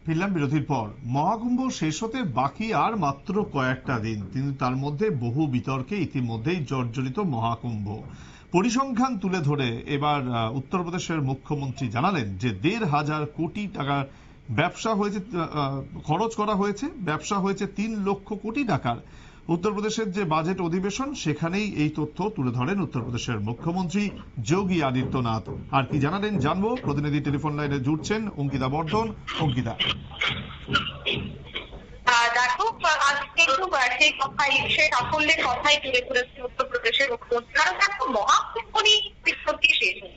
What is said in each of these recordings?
ফিরলাম বিরতির পর। মহাকুম্ভ শেষ হতে বাকি আর মাত্র কয়েকটা দিন, কিন্তু তার মধ্যে বহু বিতর্কে ইতিমধ্যেই জর্জরিত মহাকুম্ভ। পরিসংখ্যান তুলে ধরে এবার উত্তরপ্রদেশের মুখ্যমন্ত্রী জানালেন যে 1,500 কোটি টাকার ব্যবসা হয়েছে, খরচ করা হয়েছে, ব্যবসা হয়েছে 3 লক্ষ কোটি টাকার। উত্তরপ্রদেশের যে বাজেট অধিবেশন, সেখানেই এই তথ্য তুলে ধরেন উত্তরপ্রদেশের মুখ্যমন্ত্রী যোগী আদিত্যনাথ। আর কি জানালেন জানবো, প্রতিনিধি টেলিফোন লাইনে জুড়ছেন অঙ্কিতা বর্ধন। অঙ্কিতা, দেখো, আজকে কিন্তু সেই কথাই, সেই সাফল্যের কথাই তুলে ধরেছে উত্তরপ্রদেশের মুখ্যমন্ত্রী। কারণ দেখো, মহাকুম্ভ নিয়ে সত্যি শেষ নেই।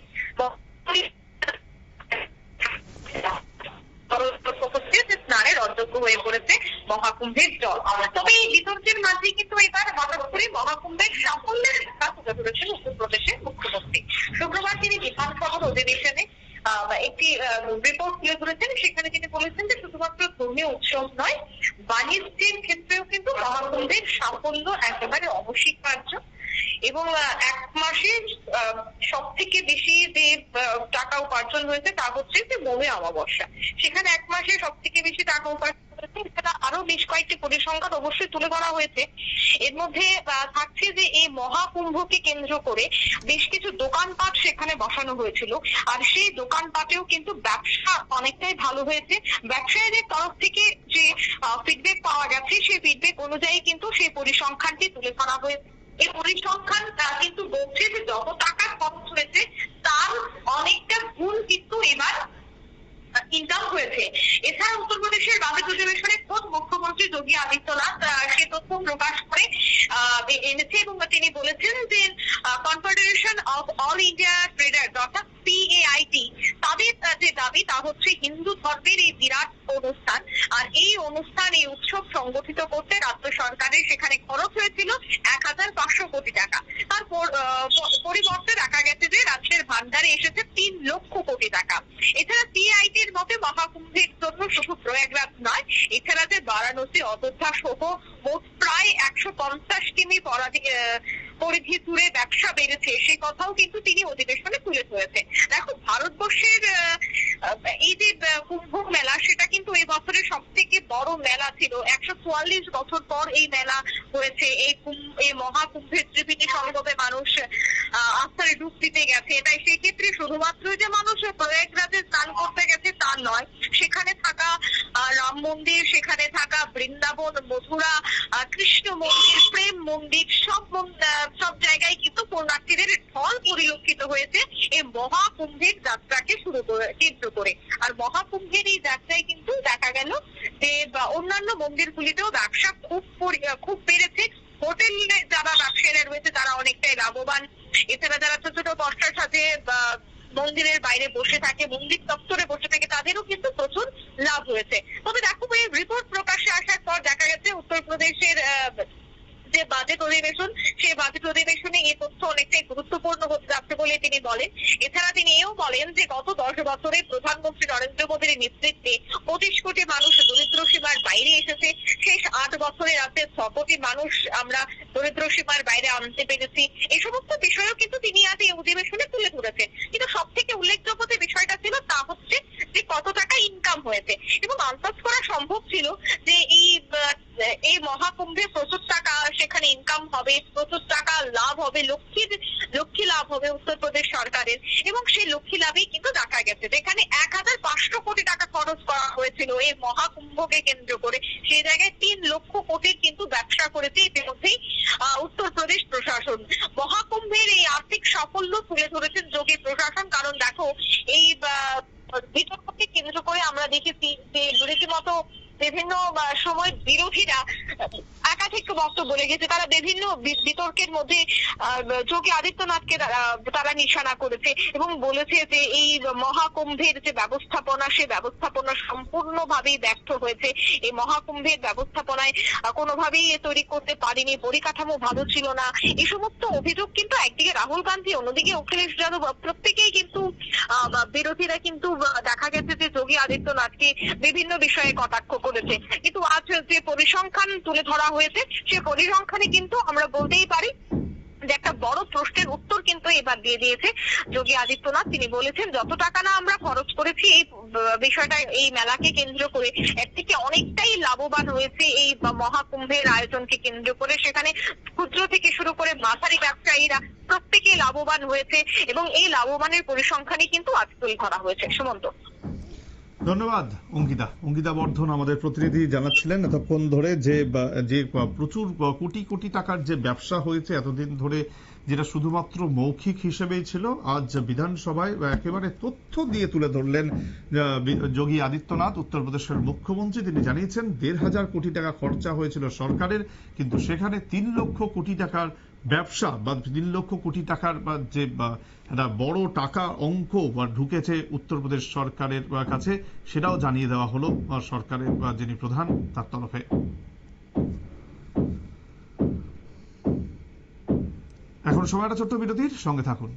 স্নানের অযোগ্য হয়ে পড়েছে মহাকুম্ভের জল। তবে এই বিতর্কের মাঝে কিন্তু এবার হঠাৎ করে মহাকুম্ভের সাফল্যের কথা তুলে ধরেছেন উত্তরপ্রদেশের মুখ্যমন্ত্রী। শুক্রবার তিনি বিধানসভার অধিবেশনে একটি রিপোর্ট তুলে ধরেছেন। সেখানে তিনি বলেছেন যে শুধুমাত্র ধর্মীয় উৎসব নয়, বাণিজ্যের ক্ষেত্রেও কিন্তু মহাকুম্ভের সাফল্য একেবারে অনস্বীকার্য। এবং 1 মাসে সব থেকে বেশি যে টাকা উপার্জন হয়েছে তা হচ্ছে যে মৌনী অমাবস্যা। সেখানে 1 মাসে সব থেকে বেশি টাকা উপার্জন হয়েছে। এছাড়া আরো বেশ কয়েকটি পরিসংখ্যান অবশ্যই তুলে ধরা হয়েছে। এর মধ্যে থাকছে যে এই মহাকুম্ভকে কেন্দ্র করে বেশ কিছু দোকানপাট সেখানে বসানো হয়েছিল। আর সেই দোকানপাটেও কিন্তু ব্যবসা অনেকটাই ভালো হয়েছে। ব্যবসায়ীদের তরফ থেকে যে ফিডব্যাক পাওয়া গেছে, সেই ফিডব্যাক অনুযায়ী কিন্তু সেই পরিসংখ্যানটি তুলে ধরা হয়েছে। এই পরিসংখ্যান কিন্তু বলছে যে যত টাকা খরচ হয়েছে তার অনেকটা গুণ কিন্তু এবার ইনকাম হয়েছে। এছাড়া উত্তরপ্রদেশের বাজেট অধিবেশনে খোদ মুখ্যমন্ত্রী যোগী আদিত্যনাথ সে তথ্য প্রকাশ করে এনেছে এবং তিনি বলেছেন যে confederation of all India traders অর্থাৎ CAIT তাদের যে দাবি তা হচ্ছে হিন্দু ধর্মের এই বিরাট অনুষ্ঠান, আর এই অনুষ্ঠান, এই উৎসব সংগঠিত করতে রাজ্য সরকারের সেখানে খরচ হয়েছিল 1,500 কোটি টাকা। তার পরিবর্তে দেখা গেছে যে রাজ্যের ভান্ডারে এসেছে 3 লক্ষ কোটি টাকা। এছাড়া CAIT-র মতে মহাকুম্ভের জন্য শুধু প্রয়াগরাজ নয়, এছাড়া যে বারাণসী, অযোধ্যা সহ মোট প্রায় 150 কিমি পরিধি জুড়ে ব্যবসা বেড়েছে, সে কথাও কিন্তু তিনি অধিবেশনে তুলে ধরেছে। দেখো, ভারতবর্ষের এই যে কুম্ভ মেলা, সেটা কিন্তু এই বছরের সব থেকে বড় মেলা ছিল। 144 বছর পর এই মেলা হয়েছে। এই মহাকুম্ভের ত্রিবেণী সঙ্গমে মানুষ আস্থায় ডুব দিতে গেছে। তাই সেক্ষেত্রে শুধুমাত্র যে মানুষ প্রয়াগরাজে স্নান করতে গেছে তা নয়, সেখানে থাকা রাম মন্দির, সেখানে থাকা বৃন্দাবন, মথুরা, কৃষ্ণ মন্দির, প্রেম মন্দির, সব জায়গায় কিন্তু পুণ্যার্থীদের ঢল পরিলক্ষিত হয়েছে এই মহাকুম্ভের যাত্রাকে কেন্দ্র করে। আর মহাকুম্ভের এই যাত্রায় কিন্তু দেখা গেল যে অন্যান্য মন্দিরগুলিতেও ব্যবসা খুব বেড়েছে। হোটেলে যারা ব্যবসায়ীরা রয়েছে তারা অনেকটাই লাভবান। এছাড়া যারা ছোট ছোট বস্তার সাথে মন্দিরের বাইরে বসে থাকে, মন্দির চত্বরে বসে থাকে, তাদেরও কিন্তু প্রচুর লাভ হয়েছে। তবে দেখো, এই রিপোর্ট প্রকাশ্যে আসার পর দেখা গেছে উত্তরপ্রদেশের যে বাজেট অধিবেশন, সেই বাজেট অধিবেশনে এই তথ্য অনেকটাই গুরুত্বপূর্ণ হতে যাচ্ছে বলে তিনি বলেন। এছাড়া তিনি এও বলেন যে গত 10 বছরে প্রধানমন্ত্রী নরেন্দ্র মোদীর নেতৃত্বে 25 কোটি মানুষ দরিদ্র সীমার বাইরে এসেছে। শেষ 8 বছরে রাজ্যে 6 কোটি মানুষ আমরা দরিদ্র সীমার বাইরে আনতে পেরেছি। এই সমস্ত বিষয়ও কিন্তু তিনি আজ এই অধিবেশনে তুলে ধরেছেন। কিন্তু সব থেকে উল্লেখযোগ্য যে বিষয়টা ছিল তা হচ্ছে যে কত টাকা ইনকাম হয়েছে। এবং আন্দাজ করা সম্ভব ছিল যে এই মহাকুম্ভে প্রচুর টাকা সেখানে ইনকাম হবে, প্রচুর টাকা লাভ হবে, লক্ষ্মী লাভ হবে উত্তরপ্রদেশ সরকারের। এবং সেই লক্ষ্মী লাভই কিন্তু দেখা গেছে, যেখানে 1,500 কোটি টাকা খরচ করা হয়েছিল এই মহাকুম্ভকে কেন্দ্র করে, সেই জায়গায় 3 লক্ষ কোটির কিন্তু ব্যবসা করেছে ইতিমধ্যেই উত্তরপ্রদেশ প্রশাসন। মহাকুম্ভের এই আর্থিক সাফল্য তুলে ধরেছেন যোগী প্রশাসন। কারণ দেখো, এই বিতর্ককে কেন্দ্র করে আমরা দেখেছি যে রীতিমতো বিভিন্ন সময় বিরোধীরা একাধিক বক্তব্য রেখেছে। তারা বিভিন্ন বিতর্কের মধ্যে যোগী আদিত্যনাথকে তারা নিশানা করেছে এবং বলেছে যে এই মহাকুম্ভের যে ব্যবস্থাপনা, সে ব্যবস্থাপনা সম্পূর্ণভাবেই ব্যর্থ হয়েছে। এই মহাকুম্ভের ব্যবস্থাপনায় কোনোভাবেই তৈরি করতে পারেনি, পরিকাঠামো ভালো ছিল না। এই সমস্ত অভিযোগ কিন্তু একদিকে রাহুল গান্ধী, অন্যদিকে অখিলেশ যাদব, প্রত্যেকেই কিন্তু বিরোধীরা কিন্তু দেখা গেছে যে যোগী আদিত্যনাথকে বিভিন্ন বিষয়ে কটাক্ষ করেছে। কিন্তু আজ যে পরিসংখ্যান তুলে ধরা হয়েছে, সে পরিসংখ্যানে কিন্তু আমরা বলতেই পারি যে একটা বড় প্রশ্নের উত্তর কিন্তু এবার দিয়ে দিয়েছে যোগী আদিত্যনাথ। তিনি বলেছেন, যত টাকা না আমরা খরচ করেছি এই বিষয়টা, এই মেলাকে কেন্দ্র করে, এর থেকে অনেকটাই লাভবান হয়েছে এই মহাকুম্ভের আয়োজনকে কেন্দ্র করে। সেখানে ক্ষুদ্র থেকে শুরু করে মাঝারি ব্যবসায়ীরা প্রত্যেকেই লাভবান হয়েছে এবং এই লাভবানের পরিসংখ্যানই কিন্তু আজ তুলে ধরা হয়েছে। সুমন্ত। ধন্যবাদ অঙ্কিতা বর্ধন আমাদের প্রতিনিধি জানাচ্ছিলেন এতক্ষণ ধরে যে প্রচুর কোটি কোটি টাকার যে ব্যবসা হয়েছে এতদিন ধরে, যেটা শুধুমাত্র মৌখিক হিসেবেই ছিল, আজ বিধানসভায় একেবারে তথ্য দিয়ে তুলে ধরলেন যোগী আদিত্যনাথ, উত্তরপ্রদেশের মুখ্যমন্ত্রী। তিনি জানিয়েছেন 1,500 কোটি টাকা খরচা হয়েছিল সরকারের, কিন্তু সেখানে 3 লক্ষ কোটি টাকার ব্যবসা বা 3 লক্ষ কোটি টাকার যে একটা বড় টাকা অঙ্ক ঢুকেছে উত্তরপ্রদেশ সরকারের কাছে, সেটাও জানিয়ে দেওয়া হলো সরকারের যিনি প্রধান তার তরফে। এখন সময় একটা ছোট্ট বিরতির, সঙ্গে থাকুন।